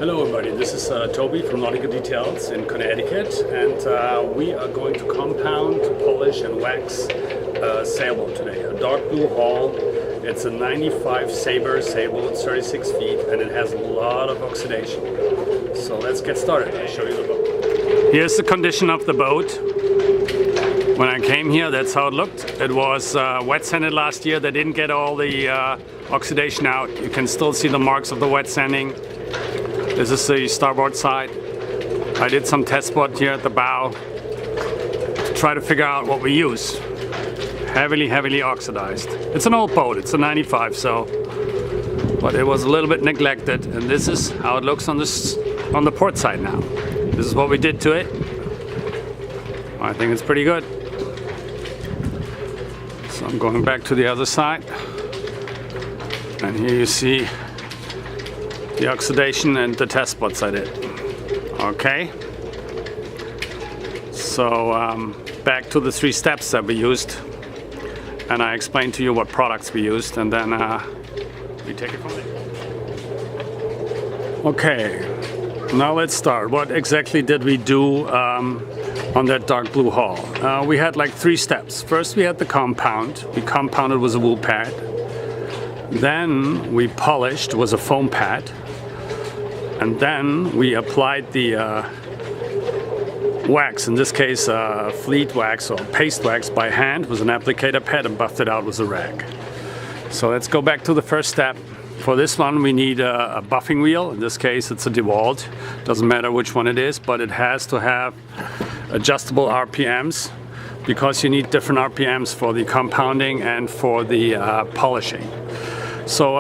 Hello everybody, this is Toby from Nautical Details in Connecticut, and we are going to compound, polish and wax a sailboat today. A dark blue hull. It's a 95 sailboat, 36 feet, and it has a lot of oxidation. So let's get started. I'll show you the boat. Here's the condition of the boat. When I came here, that's how it looked. It was wet sanded last year. They didn't get all the oxidation out. You can still see the marks of the wet sanding. This is the starboard side. I did some test spot here at the bow to try to figure out what we use. Heavily oxidized. It's an old boat, it's a 95, but it was a little bit neglected, and this is how it looks on the port side now. This is what we did to it. I think it's pretty good. So I'm going back to the other side, and here you see the oxidation and the test spots I did. Okay, so back to the 3 steps that we used, and I explained to you what products we used, and then we take it from there. Okay, now let's start. What exactly did we do on that dark blue hull? We had like 3 steps. First we had the compound. We compounded with a wool pad. Then we polished with a foam pad. And then we applied the wax, in this case fleet wax or paste wax by hand with an applicator pad, and buffed it out with a rag. So let's go back to the first step. For this one we need a buffing wheel. In this case it's a DeWalt. Doesn't matter which one it is, but it has to have adjustable RPMs, because you need different RPMs for the compounding and for the polishing. So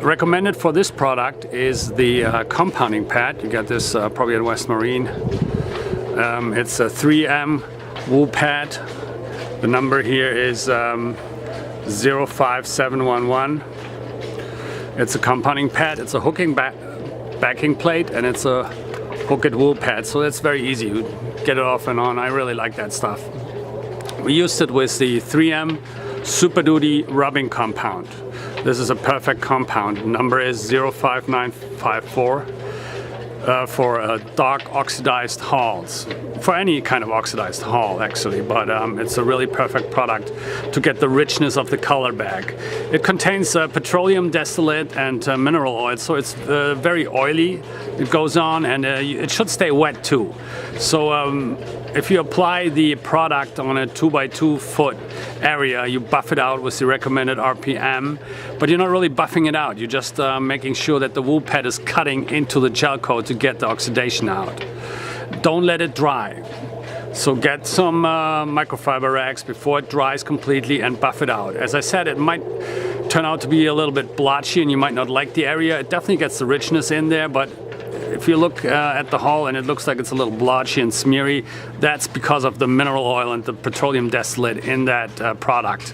recommended for this product is the compounding pad. You get this probably at West Marine. It's a 3M wool pad. The number here is 05711. It's a compounding pad. It's a hooking backing plate, and it's a hooked wool pad. So it's very easy. You get it off and on. I really like that stuff. We used it with the 3M Super Duty rubbing compound. This is a perfect compound. Number is 05954 for dark oxidized hulls. For any kind of oxidized hull actually, but it's a really perfect product to get the richness of the color back. It contains petroleum distillate and mineral oil, so it's very oily. It goes on, and it should stay wet too. So if you apply the product on a 2x2 foot area, you buff it out with the recommended RPM, but you're not really buffing it out. You're just making sure that the wool pad is cutting into the gel coat to get the oxidation out. Don't let it dry. So get some microfiber rags before it dries completely and buff it out. As I said, it might turn out to be a little bit blotchy and you might not like the area. It definitely gets the richness in there, but if you look at the hull and it looks like it's a little blotchy and smeary, that's because of the mineral oil and the petroleum distillate in that product.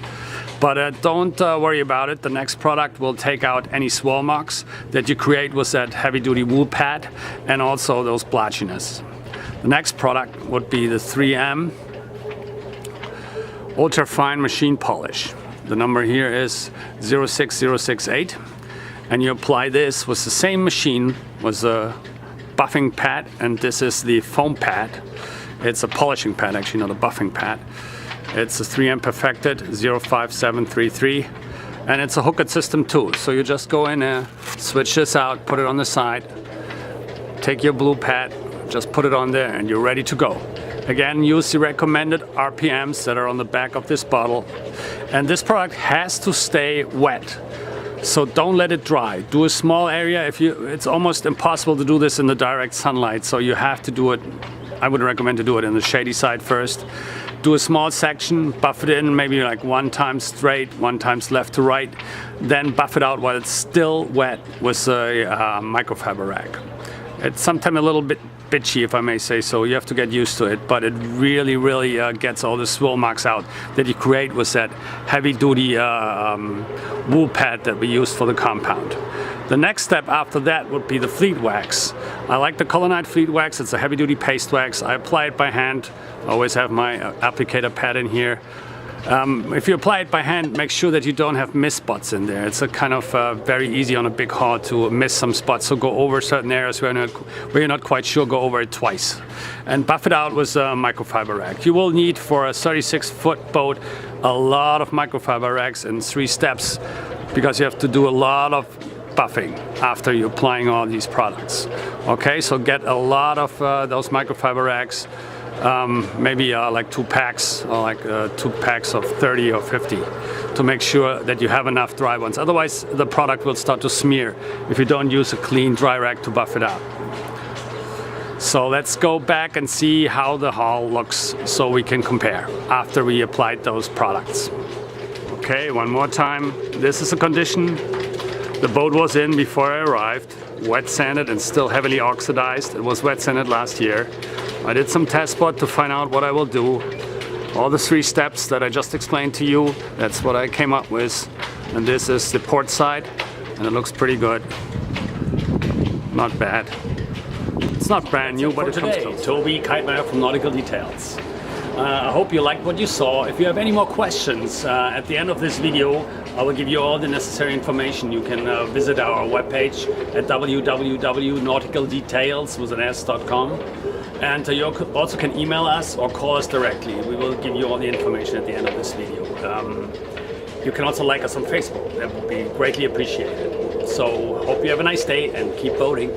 But don't worry about it. The next product will take out any swirl marks that you create with that heavy-duty wool pad, and also those blotchiness. The next product would be the 3M Ultra Fine Machine Polish. The number here is 06068. And you apply this with the same machine, with a buffing pad, and this is the foam pad. It's a polishing pad, actually, not a buffing pad. It's a 3M Perfected 05733, and it's a hooked system too. So you just go in there, switch this out, put it on the side, take your blue pad, just put it on there, and you're ready to go. Again, use the recommended RPMs that are on the back of this bottle. And this product has to stay wet. So don't let it dry. Do a small area. It's almost impossible to do this in the direct sunlight, so you have to do it. I would recommend to do it in the shady side first. Do a small section, buff it in, maybe like 1 time straight, 1 time left to right, then buff it out while it's still wet with a microfiber rag. It's sometimes a little bit bitchy, if I may say so. You have to get used to it, but it really gets all the swirl marks out that you create with that heavy-duty wool pad that we used for the compound. The next step after that would be the fleet wax. I like the Colonite fleet wax. It's a heavy-duty paste wax. I apply it by hand. I always have my applicator pad in here. If you apply it by hand, make sure that you don't have miss spots in there. It's a kind of very easy on a big hard to miss some spots. So go over certain areas where you're not quite sure, go over it twice. And buff it out with a microfiber rag. You will need, for a 36-foot boat, a lot of microfiber rags in 3 steps, because you have to do a lot of buffing after you're applying all these products. Okay, so get a lot of those microfiber rags. Maybe like 2 packs, or like 2 packs of 30 or 50, to make sure that you have enough dry ones. Otherwise, the product will start to smear if you don't use a clean dry rag to buff it out. So let's go back and see how the hull looks, so we can compare after we applied those products. Okay, one more time. This is the condition the boat was in before I arrived. Wet sanded and still heavily oxidized. It was wet sanded last year. I did some test spot to find out what I will do. All the 3 steps that I just explained to you, that's what I came up with. And this is the port side, and it looks pretty good. Not bad. It's not brand new, but it comes close. Toby Keitmeyer from Nautical Details. I hope you liked what you saw. If you have any more questions, at the end of this video, I will give you all the necessary information. You can visit our webpage at www.nauticaldetails.com. And you also can email us or call us directly. We will give you all the information at the end of this video. You can also like us on Facebook. That would be greatly appreciated. So hope you have a nice day and keep boating.